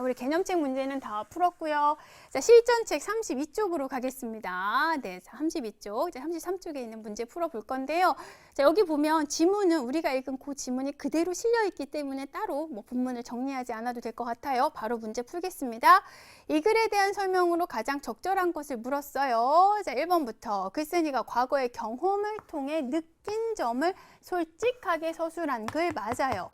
우리 개념책 문제는 다 풀었고요. 자, 실전책 32쪽으로 가겠습니다. 네, 32쪽, 이제 33쪽에 있는 문제 풀어볼 건데요. 자, 여기 보면 지문은 우리가 읽은 그 지문이 그대로 실려 있기 때문에 따로 뭐 본문을 정리하지 않아도 될 것 같아요. 바로 문제 풀겠습니다. 이 글에 대한 설명으로 가장 적절한 것을 물었어요. 자, 1번부터 글쓴이가 과거의 경험을 통해 느낀 점을 솔직하게 서술한 글 맞아요.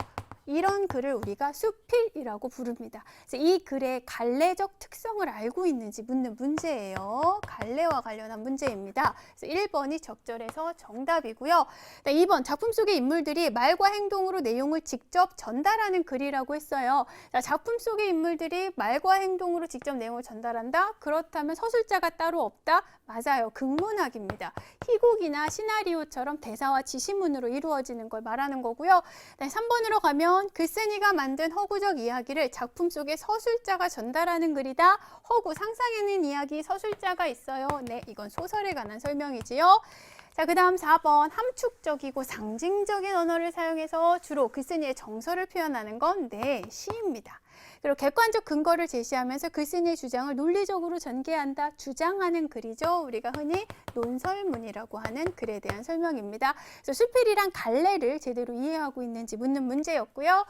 이런 글을 우리가 수필이라고 부릅니다. 이 글의 갈래적 특성을 알고 있는지 묻는 문제예요. 갈래와 관련한 문제입니다. 그래서 1번이 적절해서 정답이고요. 2번 작품 속의 인물들이 말과 행동으로 내용을 직접 전달하는 글이라고 했어요. 작품 속의 인물들이 말과 행동으로 직접 내용을 전달한다? 그렇다면 서술자가 따로 없다? 맞아요. 극문학입니다. 희곡이나 시나리오처럼 대사와 지시문으로 이루어지는 걸 말하는 거고요. 3번으로 가면 글쓴이가 만든 허구적 이야기를 작품 속에 서술자가 전달하는 글이다. 허구, 상상해낸 이야기 서술자가 있어요. 네, 이건 소설에 관한 설명이지요. 자, 그 다음 4번 함축적이고 상징적인 언어를 사용해서 주로 글쓴이의 정서를 표현하는 건 네, 시입니다. 그리고 객관적 근거를 제시하면서 글쓴이의 주장을 논리적으로 전개한다. 주장하는 글이죠. 우리가 흔히 논설문이라고 하는 글에 대한 설명입니다. 그래서 수필이란 갈래를 제대로 이해하고 있는지 묻는 문제였고요.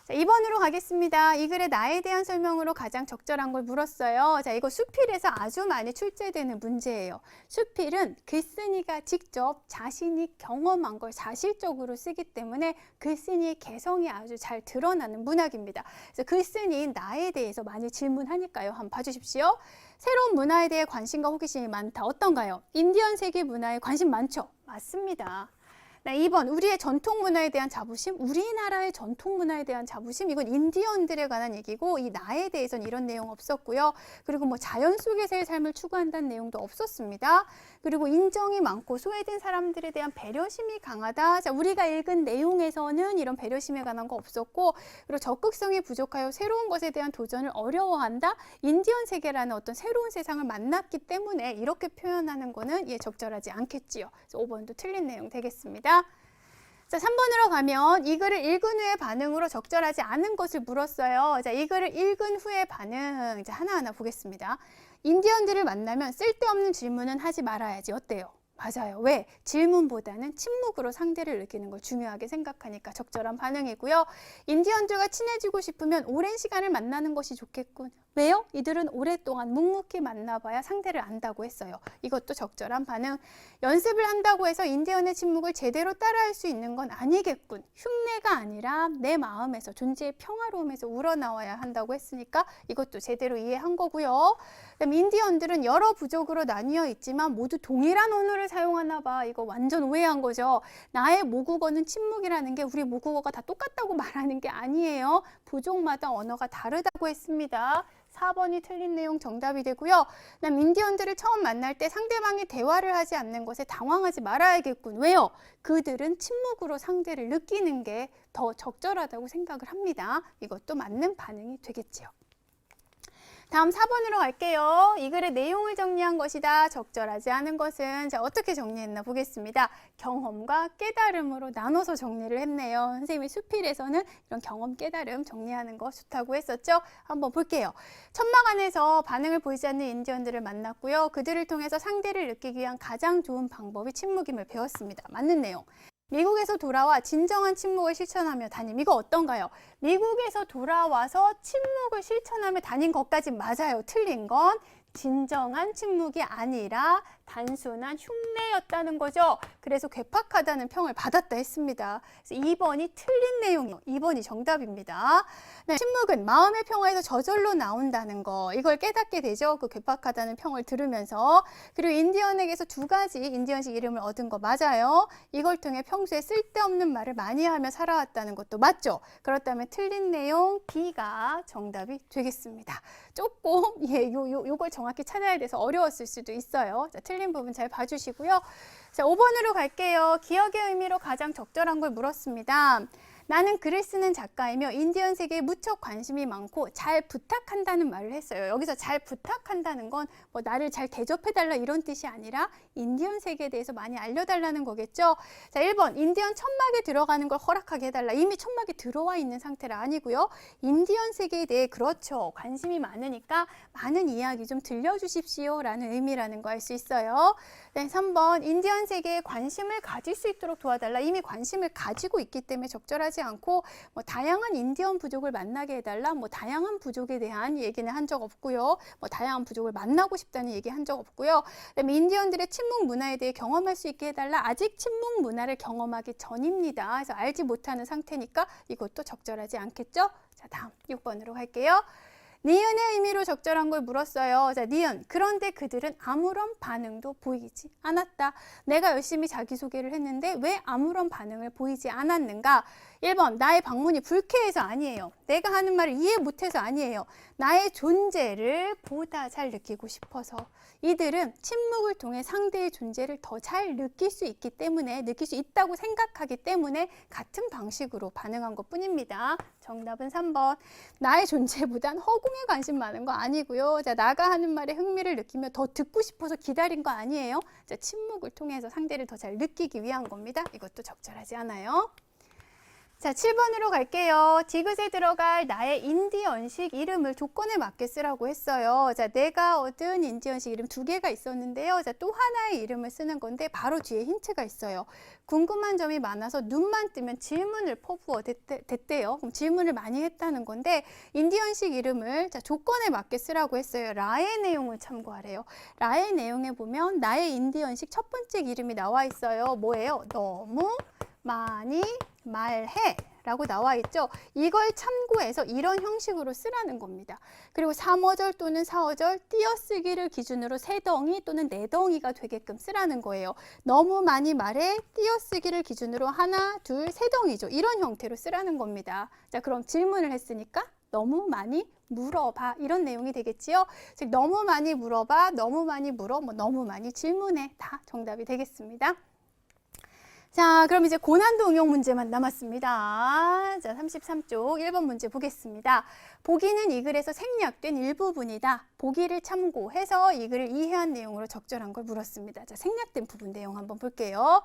자, 2번으로 가겠습니다. 이 글에 나에 대한 설명으로 가장 적절한 걸 물었어요. 자, 이거 수필에서 아주 많이 출제되는 문제예요. 수필은 글쓴이가 직접 자신이 경험한 걸 사실적으로 쓰기 때문에 글쓴이의 개성이 아주 잘 드러나는 문학입니다. 그래서 글쓴이인 나에 대해서 많이 질문하니까요. 한번 봐주십시오. 새로운 문화에 대해 관심과 호기심이 많다. 어떤가요? 인디언 세계 문화에 관심 많죠? 맞습니다. 2번 우리의 전통 문화에 대한 자부심, 우리나라의 전통 문화에 대한 자부심, 이건 인디언들에 관한 얘기고 이 나에 대해서는 이런 내용 없었고요. 그리고 뭐 자연 속에서의 삶을 추구한다는 내용도 없었습니다. 그리고 인정이 많고 소외된 사람들에 대한 배려심이 강하다. 자, 우리가 읽은 내용에서는 이런 배려심에 관한 거 없었고, 그리고 적극성이 부족하여 새로운 것에 대한 도전을 어려워한다. 인디언 세계라는 어떤 새로운 세상을 만났기 때문에 이렇게 표현하는 거는 적절하지 않겠지요. 그래서 5번도 틀린 내용 되겠습니다. 자, 3번으로 가면 이 글을 읽은 후의 반응으로 적절하지 않은 것을 물었어요. 자, 이 글을 읽은 후의 반응 이제 하나하나 보겠습니다. 인디언들을 만나면 쓸데없는 질문은 하지 말아야지. 어때요? 맞아요. 왜? 질문보다는 침묵으로 상대를 느끼는 걸 중요하게 생각하니까 적절한 반응이고요. 인디언들과 친해지고 싶으면 오랜 시간을 만나는 것이 좋겠군. 왜요? 이들은 오랫동안 묵묵히 만나봐야 상대를 안다고 했어요. 이것도 적절한 반응. 연습을 한다고 해서 인디언의 침묵을 제대로 따라할 수 있는 건 아니겠군. 흉내가 아니라 내 마음에서 존재의 평화로움에서 우러나와야 한다고 했으니까 이것도 제대로 이해한 거고요. 그다음 인디언들은 여러 부족으로 나뉘어 있지만 모두 동일한 언어를 사용하나 봐. 이거 완전 오해한 거죠. 나의 모국어는 침묵이라는 게 우리 모국어가 다 똑같다고 말하는 게 아니에요. 부족마다 언어가 다르다고 했습니다. 4번이 틀린 내용 정답이 되고요. 그다음 인디언들을 처음 만날 때 상대방이 대화를 하지 않는 것에 당황하지 말아야겠군. 왜요? 그들은 침묵으로 상대를 느끼는 게 더 적절하다고 생각을 합니다. 이것도 맞는 반응이 되겠지요. 다음 4번으로 갈게요. 이 글의 내용을 정리한 것이다. 적절하지 않은 것은 자 어떻게 정리했나 보겠습니다. 경험과 깨달음으로 나눠서 정리를 했네요. 선생님이 수필에서는 이런 경험, 깨달음 정리하는 거 좋다고 했었죠. 한번 볼게요. 천막 안에서 반응을 보이지 않는 인디언들을 만났고요. 그들을 통해서 상대를 느끼기 위한 가장 좋은 방법이 침묵임을 배웠습니다. 맞는 내용. 미국에서 돌아와 진정한 침묵을 실천하며 다님. 이거 어떤가요? 미국에서 돌아와서 침묵을 실천하며 다닌 것까지 맞아요. 틀린 건 진정한 침묵이 아니라 단순한 흉내였다는 거죠. 그래서 괴팍하다는 평을 받았다 했습니다. 그래서 2번이 틀린 내용이요. 2번이 정답입니다. 네, 침묵은 마음의 평화에서 저절로 나온다는 거. 이걸 깨닫게 되죠. 그 괴팍하다는 평을 들으면서. 그리고 인디언에게서 2가지 인디언식 이름을 얻은 거 맞아요. 이걸 통해 평소에 쓸데없는 말을 많이 하며 살아왔다는 것도 맞죠. 그렇다면 틀린 내용 B가 정답이 되겠습니다. 조금 요걸 정확히 찾아야 돼서 어려웠을 수도 있어요. 자, 틀린 부분 잘 봐주시고요. 자, 5번으로 갈게요. 기억의 의미로 가장 적절한 걸 물었습니다. 나는 글을 쓰는 작가이며 인디언 세계에 무척 관심이 많고 잘 부탁한다는 말을 했어요. 여기서 잘 부탁한다는 건 뭐 나를 잘 대접해달라 이런 뜻이 아니라 인디언 세계에 대해서 많이 알려달라는 거겠죠. 자, 1번 인디언 천막에 들어가는 걸 허락하게 해달라. 이미 천막에 들어와 있는 상태라 아니고요. 인디언 세계에 대해 그렇죠. 관심이 많으니까 많은 이야기 좀 들려주십시오 라는 의미라는 거 알 수 있어요. 네, 3번 인디언 세계에 관심을 가질 수 있도록 도와달라. 이미 관심을 가지고 있기 때문에 적절하지 않고 뭐 다양한 인디언 부족을 만나게 해달라. 뭐 다양한 부족에 대한 얘기는 한 적 없고요. 뭐 다양한 부족을 만나고 싶다는 얘기 한 적 없고요. 그다음에 인디언들의 침묵 문화에 대해 경험할 수 있게 해달라. 아직 침묵 문화를 경험하기 전입니다. 그래서 알지 못하는 상태니까 이것도 적절하지 않겠죠? 자, 다음 6번으로 갈게요. 니은의 의미로 적절한 걸 물었어요. 자, 니은. 그런데 그들은 아무런 반응도 보이지 않았다. 내가 열심히 자기소개를 했는데 왜 아무런 반응을 보이지 않았는가? 1번. 나의 방문이 불쾌해서 아니에요. 내가 하는 말을 이해 못해서 아니에요. 나의 존재를 보다 잘 느끼고 싶어서. 이들은 침묵을 통해 상대의 존재를 더 잘 느낄 수 있기 때문에, 느낄 수 있다고 생각하기 때문에 같은 방식으로 반응한 것 뿐입니다. 정답은 3번. 나의 존재보단 허공에 관심 많은 거 아니고요. 자, 나가 하는 말에 흥미를 느끼며 더 듣고 싶어서 기다린 거 아니에요. 자, 침묵을 통해서 상대를 더 잘 느끼기 위한 겁니다. 이것도 적절하지 않아요. 자, 7번으로 갈게요. 디귿에 들어갈 나의 인디언식 이름을 조건에 맞게 쓰라고 했어요. 자, 내가 얻은 인디언식 이름 2개가 있었는데요. 자, 또 하나의 이름을 쓰는 건데 바로 뒤에 힌트가 있어요. 궁금한 점이 많아서 눈만 뜨면 질문을 퍼부어 됐대요. 그럼 질문을 많이 했다는 건데 인디언식 이름을 자, 조건에 맞게 쓰라고 했어요. 라의 내용을 참고하래요. 라의 내용에 보면 나의 인디언식 첫 번째 이름이 나와 있어요. 뭐예요? 너무 많이 말해 라고 나와 있죠. 이걸 참고해서 이런 형식으로 쓰라는 겁니다. 그리고 3어절 또는 4어절 띄어쓰기를 기준으로 3덩이 또는 4덩이가 되게끔 쓰라는 거예요. 너무 많이 말해 띄어쓰기를 기준으로 1, 2, 3덩이죠. 이런 형태로 쓰라는 겁니다. 자, 그럼 질문을 했으니까 너무 많이 물어봐 이런 내용이 되겠지요. 즉 너무 많이 물어봐, 너무 많이 물어, 뭐 너무 많이 질문해 다 정답이 되겠습니다. 자, 그럼 이제 고난도 응용 문제만 남았습니다. 자, 33쪽 1번 문제 보겠습니다. 보기는 이 글에서 생략된 일부분이다. 보기를 참고해서 이 글을 이해한 내용으로 적절한 걸 물었습니다. 자, 생략된 부분 내용 한번 볼게요.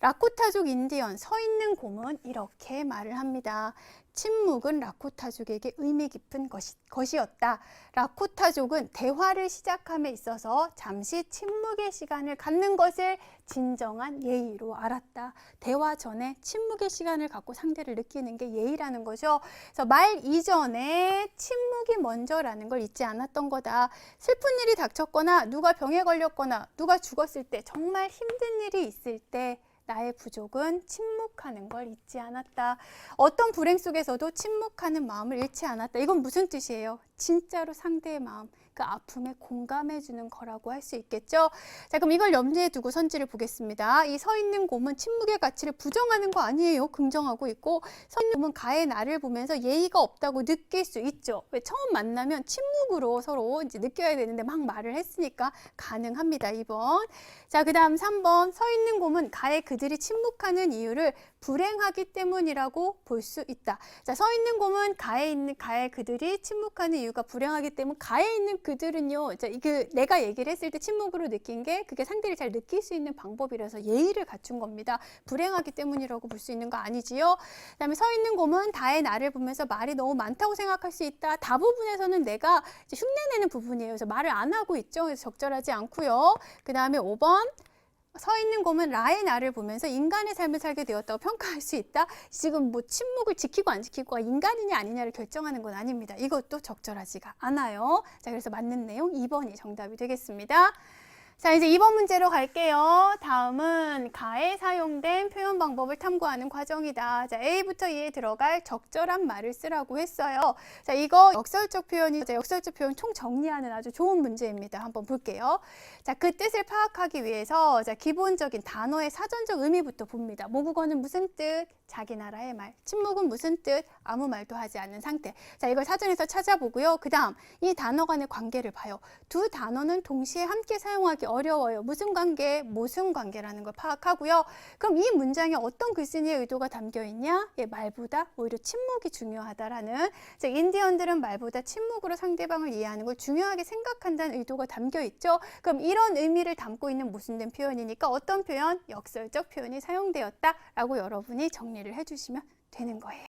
라코타족 인디언 서 있는 곰은 이렇게 말을 합니다. 침묵은 라코타족에게 의미 깊은 것이었다. 라코타족은 대화를 시작함에 있어서 잠시 침묵의 시간을 갖는 것을 진정한 예의로 알았다. 대화 전에 침묵의 시간을 갖고 상대를 느끼는 게 예의라는 거죠. 그래서 말 이전에 침묵이 먼저라는 걸 잊지 않았던 거다. 슬픈 일이 닥쳤거나 누가 병에 걸렸거나 누가 죽었을 때 정말 힘든 일이 있을 때 나의 부족은 침묵하는 걸 잊지 않았다. 어떤 불행 속에서도 침묵하는 마음을 잃지 않았다. 이건 무슨 뜻이에요? 진짜로 상대의 마음, 그 아픔에 공감해 주는 거라고 할 수 있겠죠. 자, 그럼 이걸 염두에 두고 선지를 보겠습니다. 이 서 있는 곰은 침묵의 가치를 부정하는 거 아니에요. 긍정하고 있고 서 있는 곰은 가의 나를 보면서 예의가 없다고 느낄 수 있죠. 왜 처음 만나면 침묵으로 서로 이제 느껴야 되는데 막 말을 했으니까 가능합니다. 2번. 자, 그다음 3번. 서 있는 곰은 가의 그들이 침묵하는 이유를 불행하기 때문이라고 볼 수 있다. 자, 서 있는 곰은 가에 그들이 침묵하는 이유가 불행하기 때문. 가에 있는 그들은요. 자, 내가 얘기를 했을 때 침묵으로 느낀 게 그게 상대를 잘 느낄 수 있는 방법이라서 예의를 갖춘 겁니다. 불행하기 때문이라고 볼 수 있는 거 아니지요. 그다음에 서 있는 곰은 다의 나를 보면서 말이 너무 많다고 생각할 수 있다. 다 부분에서는 내가 이제 흉내내는 부분이에요. 그래서 말을 안 하고 있죠. 그래서 적절하지 않고요. 그다음에 5번. 서 있는 곰은 라의 나를 보면서 인간의 삶을 살게 되었다고 평가할 수 있다. 지금 뭐 침묵을 지키고 안 지키고가 인간이냐 아니냐를 결정하는 건 아닙니다. 이것도 적절하지가 않아요. 자, 그래서 맞는 내용 2번이 정답이 되겠습니다. 자, 이제 2번 문제로 갈게요. 다음은 가에 사용된 표현 방법을 탐구하는 과정이다. 자, A부터 E에 들어갈 적절한 말을 쓰라고 했어요. 자, 이거 역설적 표현이, 역설적 표현 총 정리하는 아주 좋은 문제입니다. 한번 볼게요. 자, 그 뜻을 파악하기 위해서 자, 기본적인 단어의 사전적 의미부터 봅니다. 모국어는 무슨 뜻? 자기 나라의 말. 침묵은 무슨 뜻? 아무 말도 하지 않는 상태. 자, 이걸 사전에서 찾아보고요. 그 다음 이 단어 간의 관계를 봐요. 두 단어는 동시에 함께 사용하기 어려워요. 무슨 관계? 모순 관계라는 걸 파악하고요. 그럼 이 문장에 어떤 글쓴이의 의도가 담겨 있냐? 예, 말보다 오히려 침묵이 중요하다라는, 즉 인디언들은 말보다 침묵으로 상대방을 이해하는 걸 중요하게 생각한다는 의도가 담겨 있죠. 그럼 이런 의미를 담고 있는 모순된 표현이니까 어떤 표현? 역설적 표현이 사용되었다라고 여러분이 정리를 해주시면 되는 거예요.